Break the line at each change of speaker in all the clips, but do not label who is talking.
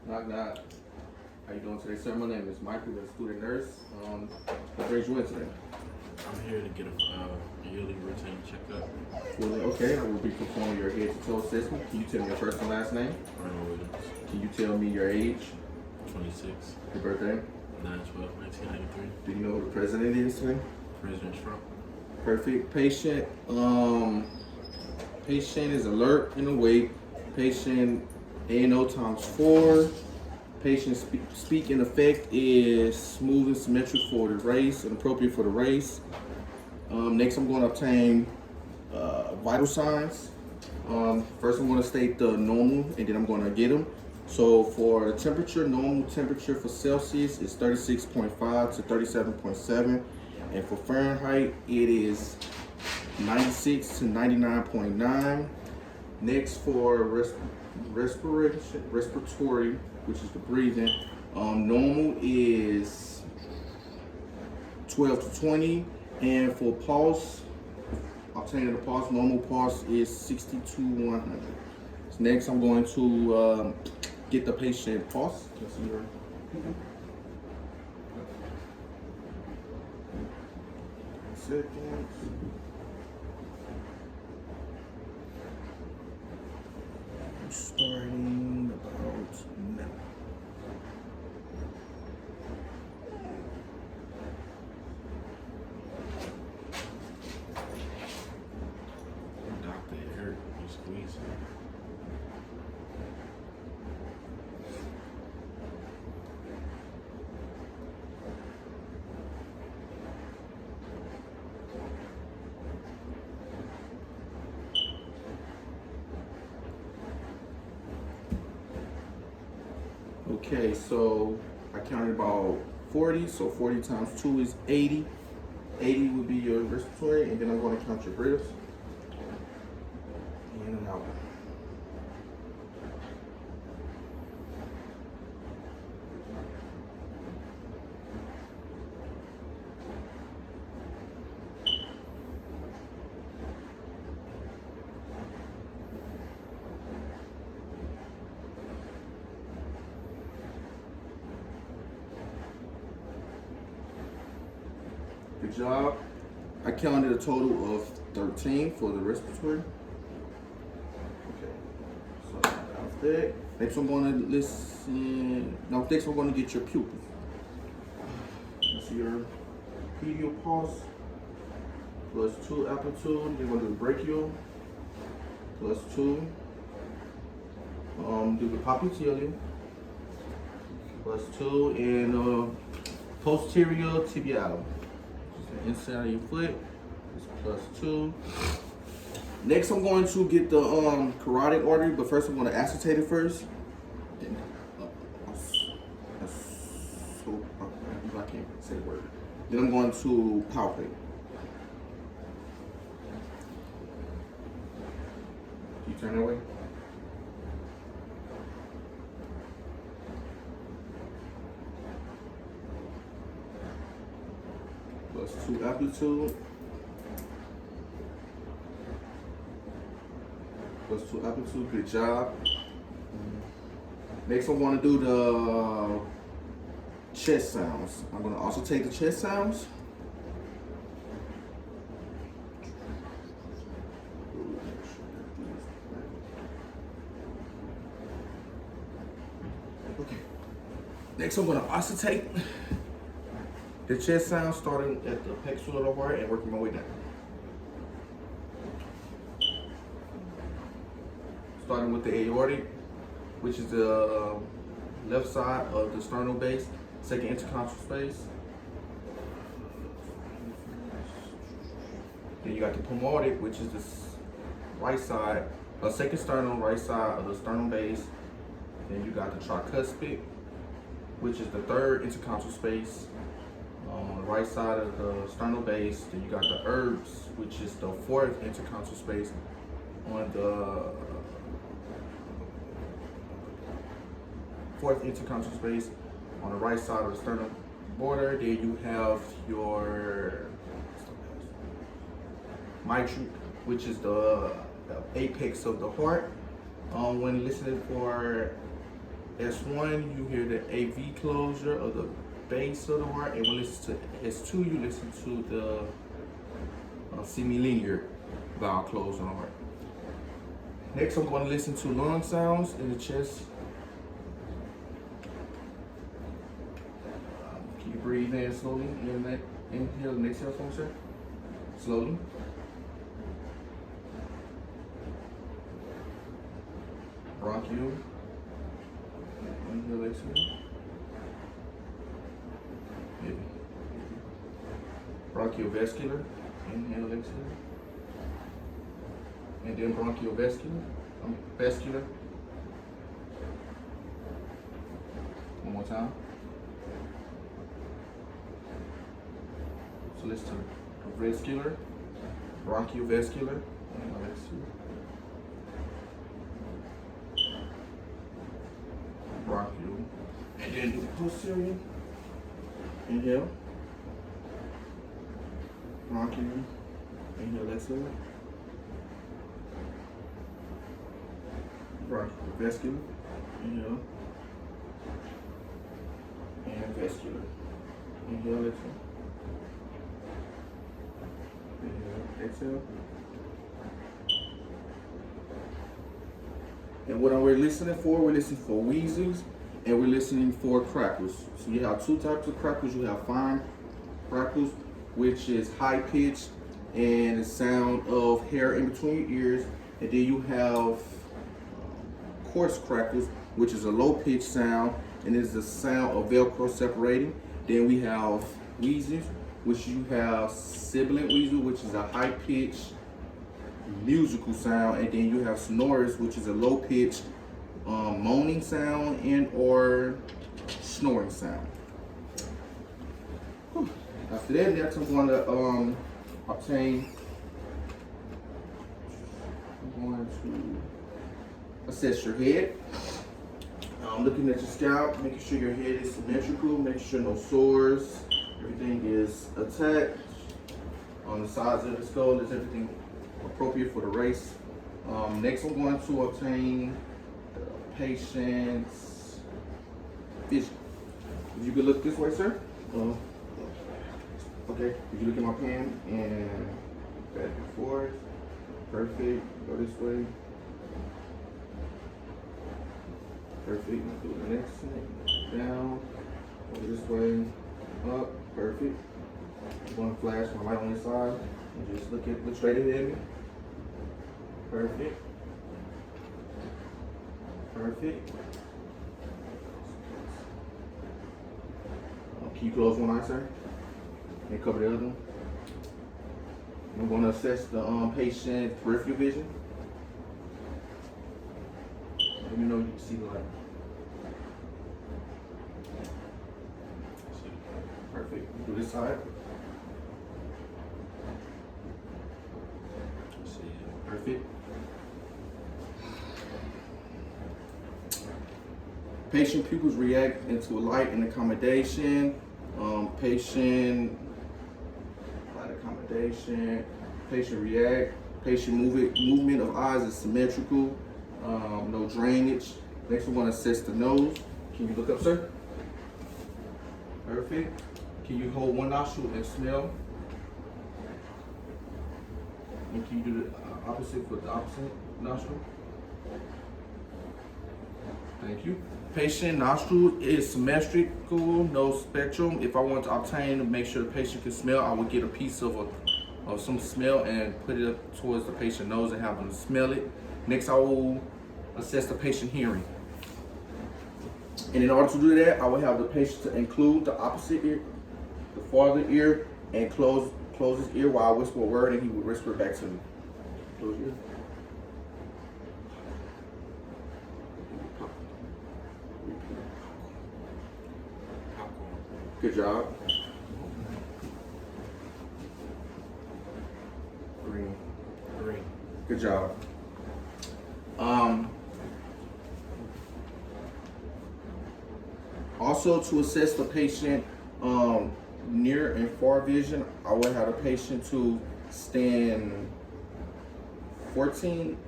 Knock knock. How you doing today, sir? My name is Michael, the student nurse. What brings you in today?
I'm here to get a yearly routine checkup.
Well, okay, I will be performing your head to toe assessment. Can you tell me your first and last name?
Arnold Williams,
Can you tell me your age,
26,
your birthday?
9/12/1993.
Do you know who the president is today?
President Trump.
Perfect. Patient is alert and awake. Patient ANO times 4. Patient speak in effect is smooth and symmetric for the race and appropriate for the race. Next, I'm going to obtain vital signs. First, I'm going to state the normal, and then I'm going to get them. So for the temperature, normal temperature for Celsius is 36.5 to 37.7, and for Fahrenheit, it is 96 to 99.9. Next, for respiratory, which is the breathing, normal is 12 to 20, and for pulse, obtaining the pulse, normal pulse is 60 to 100. So next, I'm going to get the patient pulse. Can I see your- Seconds. Starting about now.
Doctor, it hurt. You squeeze.
Okay, so I counted about 40, so 40 times 2 is 80. 80 would be your respiratory, and then I'm going to count your breaths. In and out. Good job. I counted a total of 13 for the respiratory. Okay, so that's that. Next, I'm going to listen. Now, next, I'm going to get your pupils. That's your pedial pulse plus 2 amplitude. You're going to do brachial plus 2. Do the popliteal plus 2, and posterior tibialis. Inside of your foot is plus 2. Next, I'm going to get the carotid artery, but first I'm going to acetate it first. And, I can't say the word. Then I'm going to palpate. You turn that way. Plus 2 amplitude. Plus 2 amplitude. Good job. Next, I want to do the chest sounds. I'm going to also take the chest sounds. Okay. Next, I'm going to acetate the chest sound, starting at the apex of the heart and working my way down. Starting with the aortic, which is the left side of the sternal base, second intercostal space. Then you got the pulmonic, which is the right side, second sternal, right side of the sternal base. Then you got the tricuspid, which is the third intercostal space on the right side of the sternal base. Then you got the herbs, which is the fourth intercostal space on the fourth intercostal space on the right side of the sternal border. Then you have your mitral, which is the apex of the heart. When listening for S1, you hear the AV closure of the base of the heart, and when you listen to S2, you listen to the semilinear valve close on the heart. Next, I'm going to listen to lung sounds in the chest. Can you breathe in slowly? Inhale and exhale for me, sir. Slowly. Bronchial. Inhale, exhale. Bronchiovascular. Inhale, exhale. And then bronchiovascular. Vascular. One more time. So let's do vascular, bronchiovascular, and exhale. Bronchial. And then do posterior. Inhale. Bronchial. Inhale, exhale. Bronchiovascular. Inhale. And vascular. Inhale, exhale. Inhale, exhale. And what we're listening for, we're listening for wheezes and we're listening for crackles. So you have two types of crackles. You have fine crackles, which is high pitched and the sound of hair in between your ears. And then you have coarse crackles, which is a low pitched sound and is the sound of Velcro separating. Then we have wheezes, which you have sibilant wheezes, which is a high pitched musical sound, and then you have snores, which is a low pitched moaning sound and or snoring sound. Whew. After that, next I'm going to obtain. I'm going to assess your head. Looking at your scalp, making sure your head is symmetrical, making sure no sores, everything is attached on the sides of the skull. Is everything appropriate for the race? Next, I'm going to obtain the patient's vision. If you could look this way, sir. Okay. If you look at my pen and back and forth, perfect. Go this way. Perfect. Do the next thing. Down. Go this way. Up. Perfect. I'm going to flash my light on this side and just look straight ahead of me. Perfect. Perfect. Can you close one eye, sir? And cover the other one. I'm going to assess the patient's peripheral vision. Let me know you can see the light. Perfect. Do this side. Perfect. Patient pupils react into light and accommodation. Patient react. Patient movement of eyes is symmetrical. No drainage. Next, we're going to assess the nose. Can you look up, sir? Perfect. Can you hold one nostril and smell? And can you do the opposite with the opposite nostril? Thank you. Patient nostril is symmetrical, no spectrum. If I want to obtain to make sure the patient can smell, I would get a piece of some smell and put it up towards the patient's nose and have them smell it. Next, I will assess the patient hearing. And in order to do that, I will have the patient to include the opposite ear, the farther ear, and close his ear while I whisper a word and he would whisper back to me. Close your ear. Good job. Green. Good job. Also, to assess the patient near and far vision, I would have the patient to stand 14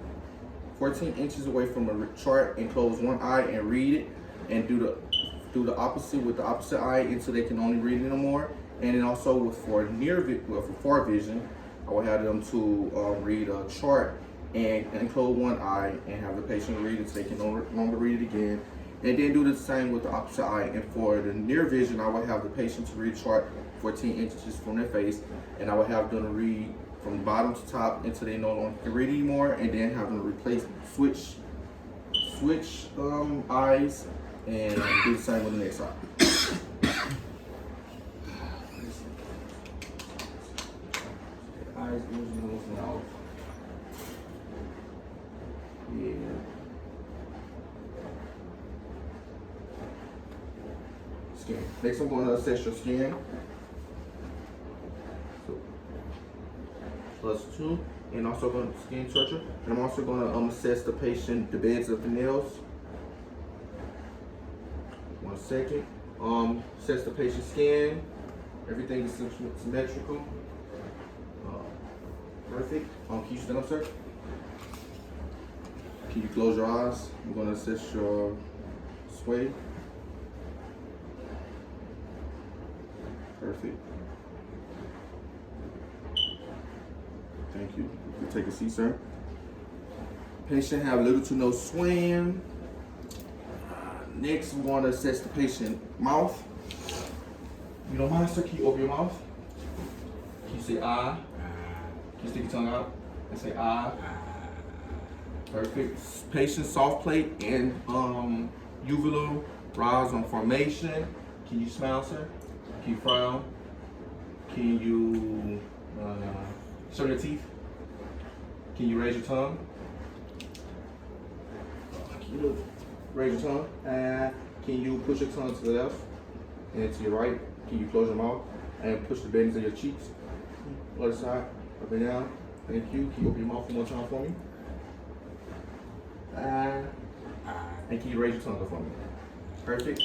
inches away from a chart and close one eye and read it. and do the opposite with the opposite eye until they can only read it no more. And then also for far vision, I will have them to read a chart and close one eye and have the patient read it so they can no longer read it again. And then do the same with the opposite eye. And for the near vision, I will have the patient to read a chart 14 inches from their face, and I will have them to read from the bottom to top until they no longer can read anymore, and then have them switch eyes and do the same with the next eye. Eyes, nose, mouth. Yeah. Skin. Next, I'm going to assess your skin. So, +2, and also going to skin structure. And I'm also going to assess the patient, the beds of the nails. 1 second. Assess the patient's skin. Everything is symmetrical. Perfect. Can you stand up, sir? Can you close your eyes? I'm going to assess your sway. Perfect. Thank you. You can take a seat, sir. Patient have little to no swaying. Next, we want to assess the patient mouth. You don't mind, sir? Can you open your mouth? Can you say ah? Can you stick your tongue out and say ah? Perfect. Patient soft plate and uvular rise on formation. Can you smile, sir? Can you frown? Can you show your teeth? Can you raise your tongue? Can you raise your tongue? Can you push your tongue to the left and to your right? Can you close your mouth and push the bends of your cheeks? Other side, up and down. Thank you. Can you open your mouth one more time for me? And can you raise your tongue up for me? Perfect.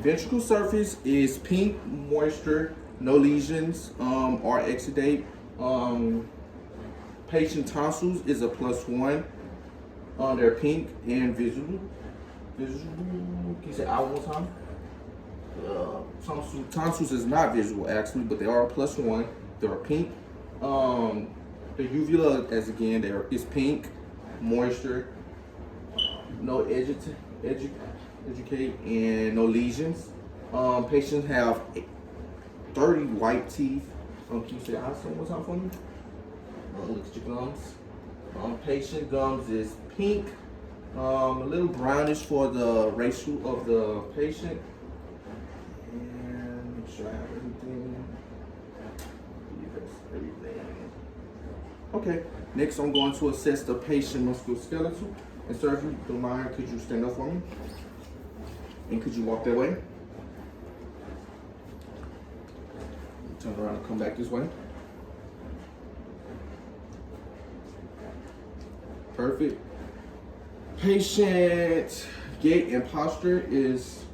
Ventricle surface is pink, moisture, no lesions, or exudate. Patient tonsils is a +1. They're pink and visual. Can you say I one more time? Tonsils is not visual actually, but they are a +1. They're pink. The uvula, as again, is pink, moisture, no educate, and no lesions. Patients have 30 white teeth. Can you say eyes one more time for me? Look at your gums. Patient gums is pink, a little brownish for the ratio of the patient. And make sure I have everything. Everything. Okay. Next, I'm going to assess the patient musculoskeletal. And sir, if you don't mind, could you stand up for me? And could you walk that way? Turn around and come back this way. Perfect. Patient gait and posture is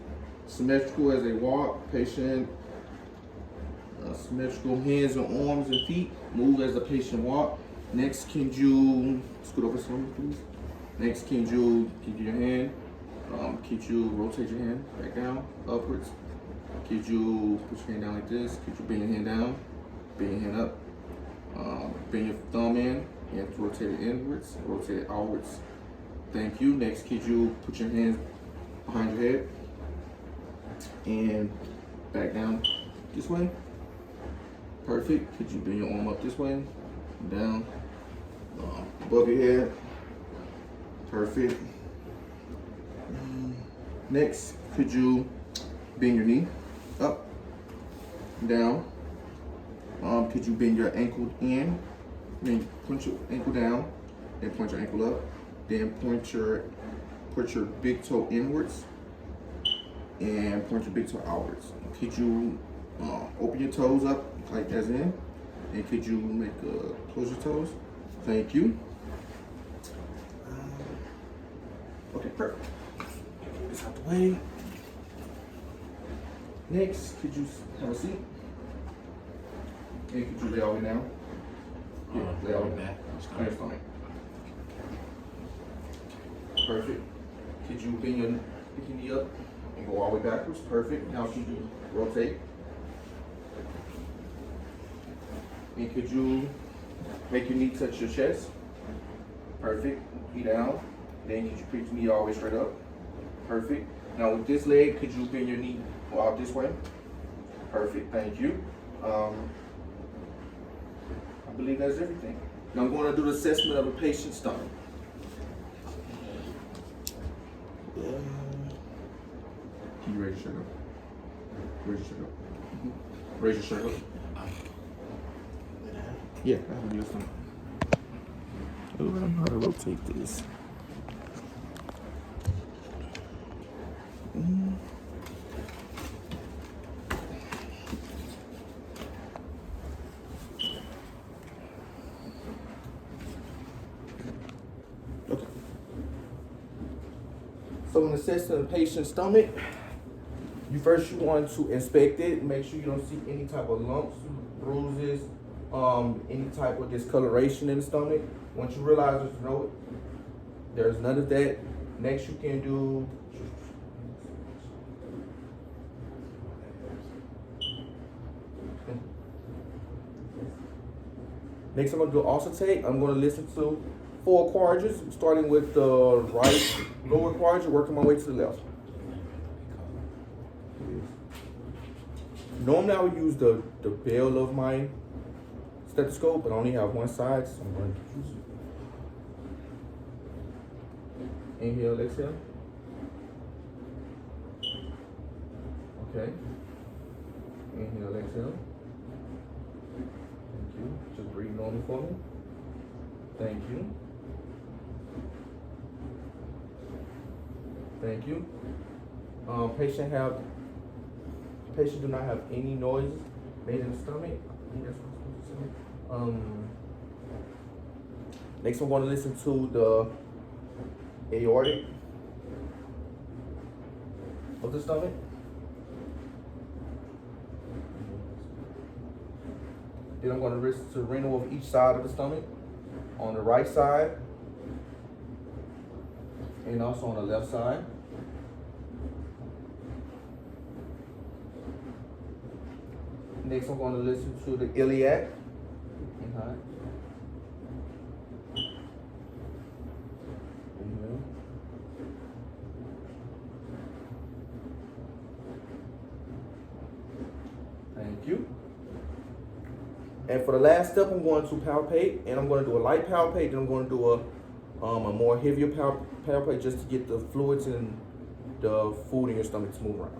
symmetrical as they walk. Patient symmetrical hands and arms and feet move as the patient walk. Next, can you scoot over some, please? Next, can you your hand? Could you rotate your hand back down, upwards? Could you put your hand down like this? Could you bring your hand down? Bring your hand up. Bring your thumb in and rotate it inwards, rotate it outwards. Thank you. Next, could you put your hands behind your head and back down this way? Perfect. Could you bring your arm up this way, down, above your head? Perfect. Next, could you bend your knee up, down? Could you bend your ankle in? Then point your ankle down, then point your ankle up, then put your big toe inwards, and point your big toe outwards. Could you open your toes up like as in, and could you close your toes? Thank you. Okay, perfect. Get this out the way. Next, could you have a seat? And could you lay all the way down? Yeah, lay all the way back. On your stomach. Perfect. Could you bend Pick your knee up and go all the way backwards. Perfect. Now can you rotate? And could you make your knee touch your chest? Perfect. Knee down. Then could you pick your knee all the way straight up? Perfect. Now with this leg, could you bend your knee out this way? Perfect. Thank you. I believe that's everything. Now I'm going to do the assessment of a patient's stomach. Can you raise your shirt up? Raise your shirt up. Raise your shirt up. Yeah, that's what you're doing. Oh, I don't know how to rotate this. Okay. So when assessing a patient's stomach, you want to inspect it, make sure you don't see any type of lumps, bruises, any type of discoloration in the stomach. Once you realize there's none of that, next you can do Next I'm going to do auscultate. I'm going to listen to 4 quadrants, starting with the right lower quadrant, working my way to the left. Normally I would use the bell of my stethoscope, but I only have one side, so I'm going to use it. Inhale, exhale. Okay. Inhale, exhale. Thank you. Just breathe normally for me. Thank you. Thank you. Patient do not have any noises made in the stomach. Next, I'm going to listen to the aortic of the stomach. Then I'm going to listen to the renal of each side of the stomach, on the right side and also on the left side. Next, I'm going to listen to the iliac. Inhale. Thank you. And for the last step, I'm going to palpate, and I'm going to do a light palpate, then I'm going to do a more heavier palpate just to get the fluids and the food in your stomach to move around.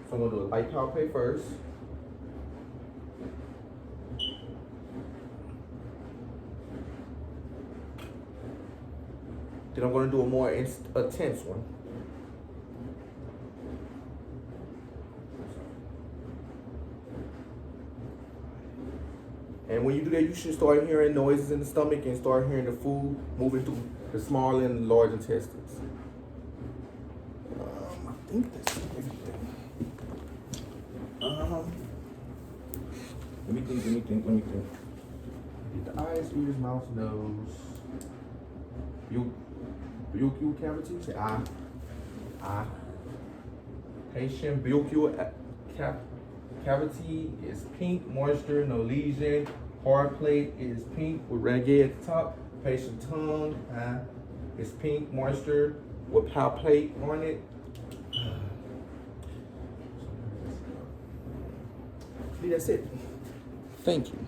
So I'm going to do a light palpate first. Then I'm going to do a more intense one. And when you do that, you should start hearing noises in the stomach and start hearing the food moving through the small and large intestines. I think that's everything. Let me think. Get the eyes, ears, mouth, nose. Bronchial cavity. Say ah. Patient bronchial cavity is pink, moisture, no lesion. Hard plate is pink with renegade at the top. Patient tongue is pink, moisture with palpate on it. That's it. Thank you.